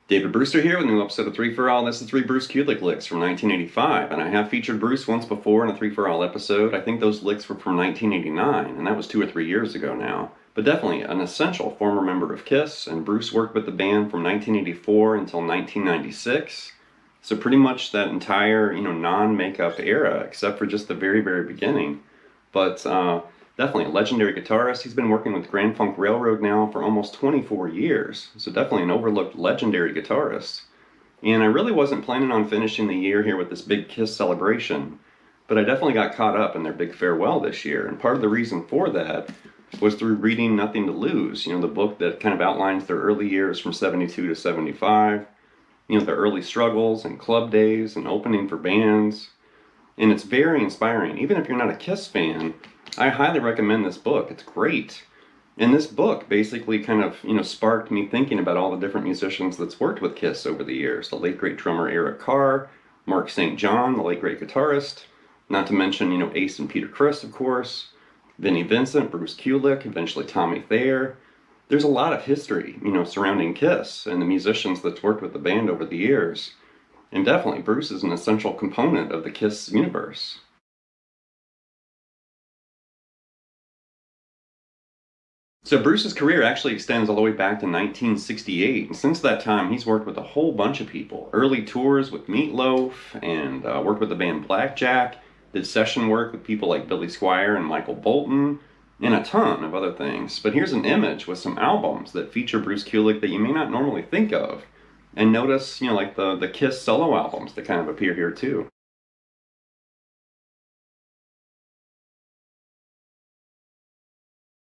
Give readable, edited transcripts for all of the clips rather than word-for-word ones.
David Brewster here with a new episode of Three-For-All. This is three Bruce Kulick licks from 1985, and I have featured Bruce once before in a Three-For-All episode. I think those licks were from 1989, and that was 2 or 3 years ago now. But definitely an essential former member of Kiss, and Bruce worked with the band from 1984 until 1996. So pretty much that entire, non-makeup era, except for just the very, very beginning. But definitely a legendary guitarist. He's been working with Grand Funk Railroad now for almost 24 years. So definitely an overlooked legendary guitarist. And I really wasn't planning on finishing the year here with this big Kiss celebration, but I definitely got caught up in their big farewell this year. And part of the reason for that was through reading Nothing to Lose, the book that kind of outlines their early years from 72 to 75, their early struggles and club days and opening for bands. And it's very inspiring. Even if you're not a Kiss fan, I highly recommend this book. It's great. And this book basically kind of, sparked me thinking about all the different musicians that's worked with Kiss over the years. The late great drummer Eric Carr, Mark St. John, the late great guitarist, not to mention, Ace and Peter Criss, of course, Vinnie Vincent, Bruce Kulick, eventually Tommy Thayer. There's a lot of history, surrounding Kiss and the musicians that's worked with the band over the years. And definitely, Bruce is an essential component of the Kiss universe. So Bruce's career actually extends all the way back to 1968, and since that time he's worked with a whole bunch of people. Early tours with Meat Loaf, and worked with the band Blackjack, did session work with people like Billy Squier and Michael Bolton, and a ton of other things. But here's an image with some albums that feature Bruce Kulick that you may not normally think of. And notice, like the Kiss solo albums that kind of appear here too.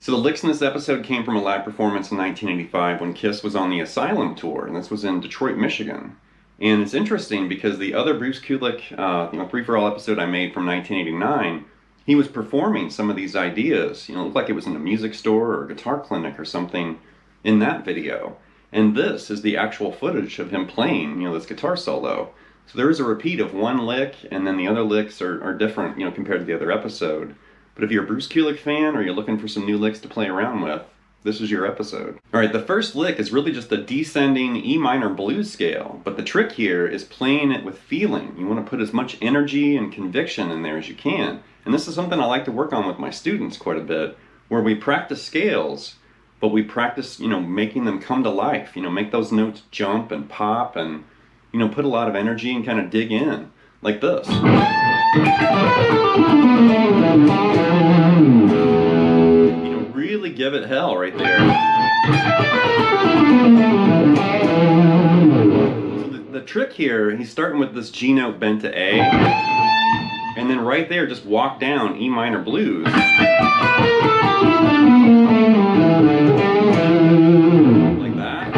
So the licks in this episode came from a live performance in 1985 when Kiss was on the Asylum tour, and this was in Detroit, Michigan. And it's interesting because the other Bruce Kulick, Three-For-All episode I made from 1989, he was performing some of these ideas. It looked like it was in a music store or a guitar clinic or something in that video. And this is the actual footage of him playing, this guitar solo. So there is a repeat of one lick, and then the other licks are different, compared to the other episode. But if you're a Bruce Kulick fan or you're looking for some new licks to play around with, this is your episode. Alright, the first lick is really just a descending E minor blues scale, but the trick here is playing it with feeling. You want to put as much energy and conviction in there as you can. And this is something I like to work on with my students quite a bit, where we practice scales, but we practice, making them come to life. Make those notes jump and pop and, put a lot of energy and kind of dig in, like this. Really give it hell right there. So the trick here, he's starting with this G note bent to A, and then right there just walk down E minor blues. Like that.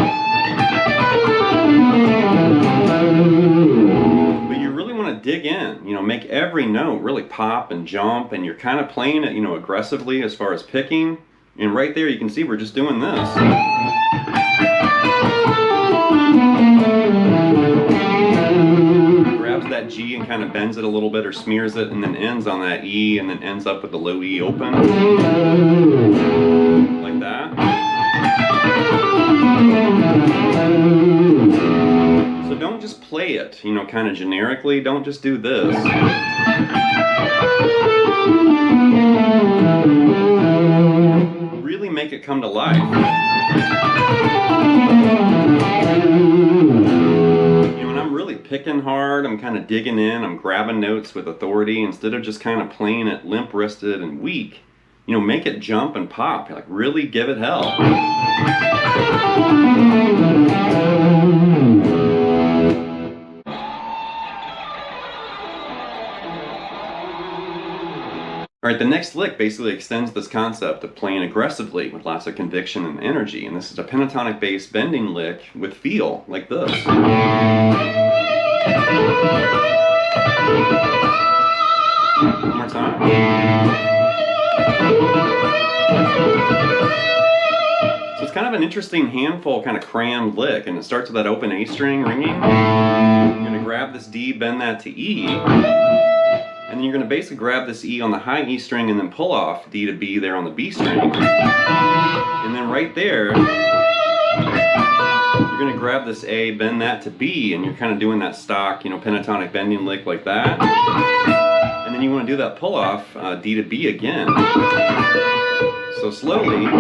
But you really want to dig in, make every note really pop and jump, and you're kind of playing it, aggressively as far as picking. And right there you can see we're just doing this. Grabs that G and kind of bends it a little bit or smears it, and then ends on that E, and then ends up with the low E open. Like that. So don't just play it, kind of generically. Don't just do this. Really make it come to life. When I'm really picking hard, I'm kind of digging in, I'm grabbing notes with authority instead of just kind of playing it limp-wristed and weak. Make it jump and pop, like really give it hell. Alright, the next lick basically extends this concept of playing aggressively with lots of conviction and energy, and this is a pentatonic bass bending lick with feel, like this. One more time. So it's kind of an interesting handful, kind of crammed lick, and it starts with that open A string ringing. You're going to grab this D, bend that to E. And then you're going to basically grab this E on the high E string and then pull off D to B there on the B string. And then right there, You're going to grab this A, bend that to B, and you're kind of doing that stock, you know, pentatonic bending lick like that. And then you want to do that pull-off, D to B again. So slowly. And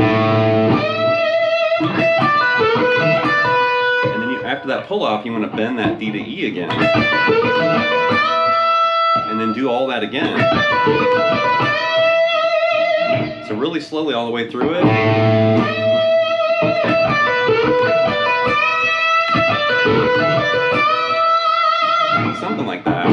then after that pull-off, you want to bend that D to E again. And then do all that again. So really slowly all the way through it. Something like that.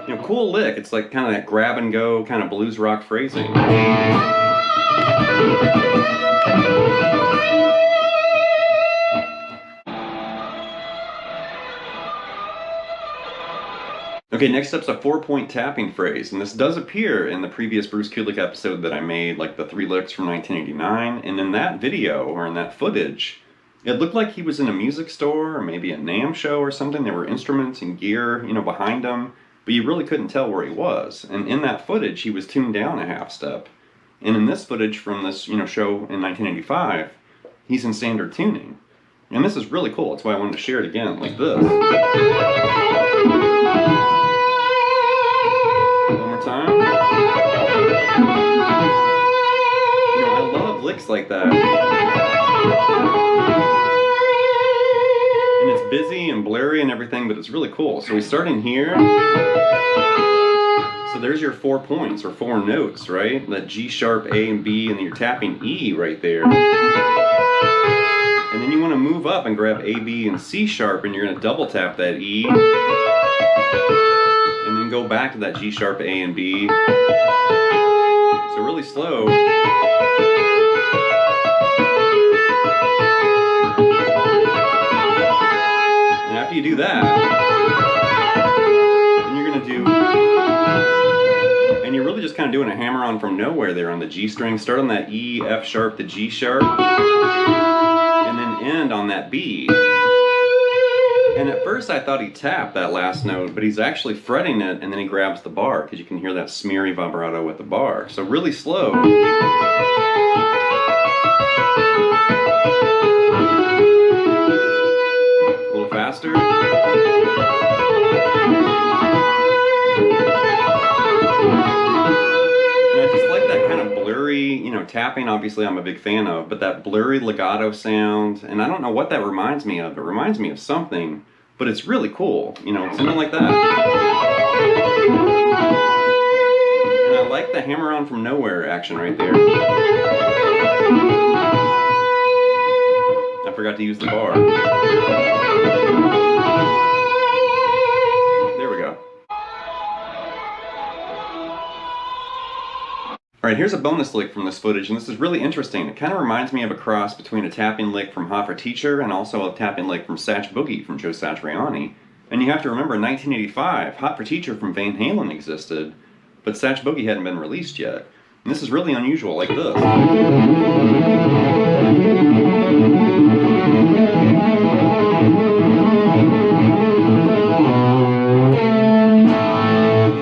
You know, cool lick. It's like kind of that grab and go kind of blues rock phrasing. Okay, next up's a 4-point tapping phrase, and this does appear in the previous Bruce Kulick episode that I made, like the 3 licks from 1989, and in that video, or in that footage, it looked like he was in a music store, or maybe a NAMM show or something. There were instruments and gear, you know, behind him, but you really couldn't tell where he was. And in that footage, he was tuned down a half step. And in this footage from this, you know, show in 1985, he's in standard tuning. And this is really cool, that's why I wanted to share it again, like this. Time. You know, I love licks like that. And it's busy and blurry and everything, but it's really cool. So we start in here. So there's your 4 points, or 4 notes, right? That G sharp, A, and B, and then you're tapping E right there. And then you want to move up and grab A, B, and C sharp, and you're going to double tap that E. And then go back to that G sharp, A, and B. So really slow. And after you do that, then you're going to do, and you're really just kind of doing a hammer on from nowhere there on the G string. Start on that E, F sharp to G sharp, and then end on that B. And at first I thought he tapped that last note, but he's actually fretting it, and then he grabs the bar, because you can hear that smeary vibrato with the bar. So really slow. A little faster. And I just like that kind of blurry, you know, tapping obviously I'm a big fan of, but that blurry legato sound, and I don't know what that reminds me of. It reminds me of something, but it's really cool, you know, something like that. And I like the hammer on from nowhere action right there. I forgot to use the bar. There we go. Alright, here's a bonus lick from this footage, and this is really interesting. It kind of reminds me of a cross between a tapping lick from Hot for Teacher and also a tapping lick from Satch Boogie from Joe Satriani. And you have to remember, in 1985, Hot for Teacher from Van Halen existed, but Satch Boogie hadn't been released yet. And this is really unusual, like this. You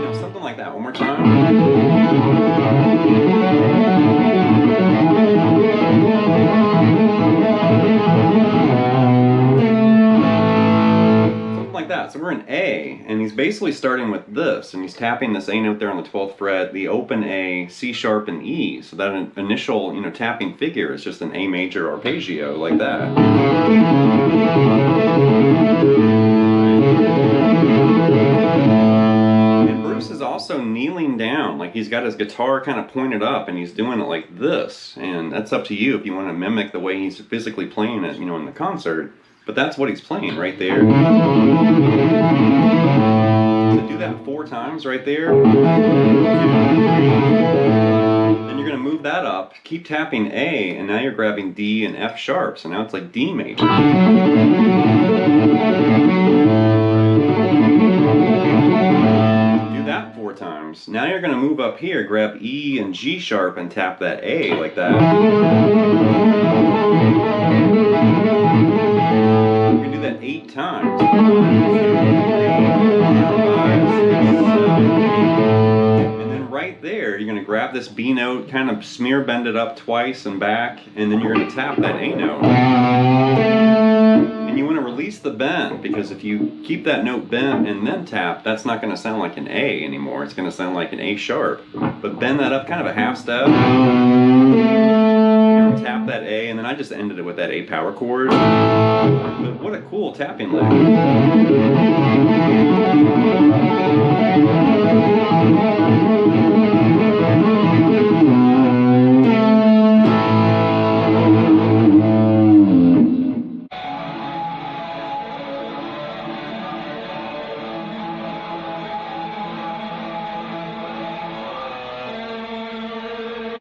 know, something like that. One more time. So we're in A, and he's basically starting with this, and he's tapping this A note there on the 12th fret, the open A, C sharp, and E. So that initial, you know, tapping figure is just an A major arpeggio, like that. And Bruce is also kneeling down, like he's got his guitar kind of pointed up, and he's doing it like this. And that's up to you if you want to mimic the way he's physically playing it, you know, in the concert. But that's what he's playing right there. So do that 4 times right there. Then you're going to move that up, keep tapping A, and now you're grabbing D and F sharp. So now it's like D major. Do that 4 times. Now you're going to move up here, grab E and G sharp, and tap that A like that. You can do that 8 times. 1, 2, 3, 4, 5, 6, 7, 8. And then right there, you're going to to grab this B note, kind of smear bend it up twice and back, and then you're going to tap that A note. And you want to release the bend, because if you keep that note bent and then tap, that's not going to sound like an A anymore. It's going to sound like an A sharp. But bend that up kind of a half step. Tap that A, and then I just ended it with that A power chord. But what a cool tapping lick.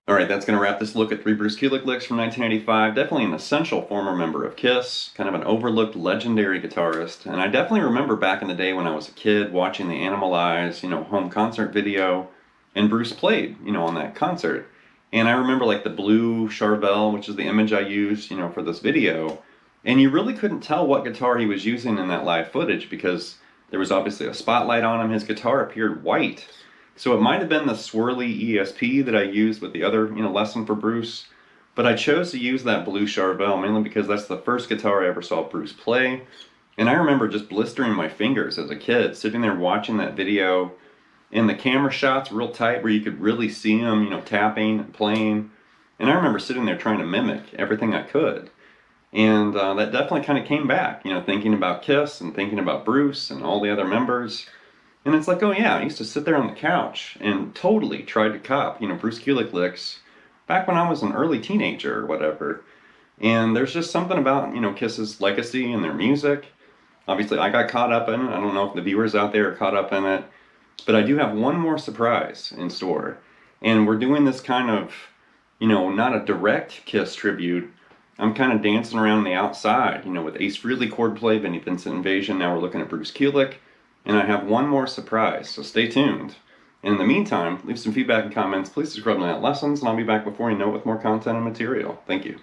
Alright, that's going to wrap this look at 3 Bruce Kulick licks from 1985. Definitely an essential former member of Kiss, kind of an overlooked legendary guitarist. And I definitely remember back in the day when I was a kid watching the Animalize, home concert video, and Bruce played, on that concert. And I remember like the blue Charvel, which is the image I used, for this video. And you really couldn't tell what guitar he was using in that live footage because there was obviously a spotlight on him. His guitar appeared white. So it might have been the swirly ESP that I used with the other, lesson for Bruce. But I chose to use that blue Charvel mainly because that's the first guitar I ever saw Bruce play. And I remember just blistering my fingers as a kid, sitting there watching that video. And the camera shots real tight where you could really see him, tapping and playing. And I remember sitting there trying to mimic everything I could. And that definitely kind of came back, thinking about Kiss and thinking about Bruce and all the other members. And it's like, oh yeah, I used to sit there on the couch and totally tried to cop, Bruce Kulick licks back when I was an early teenager or whatever. And there's just something about, Kiss's legacy and their music. Obviously, I got caught up in it. I don't know if the viewers out there are caught up in it. But I do have one more surprise in store. And we're doing this kind of, not a direct Kiss tribute. I'm kind of dancing around the outside, with Ace Frehley chord play, Vinnie Vincent Invasion. Now we're looking at Bruce Kulick. And I have one more surprise, so stay tuned. And in the meantime, leave some feedback and comments. Please subscribe to Night Lessons, and I'll be back before you know it with more content and material. Thank you.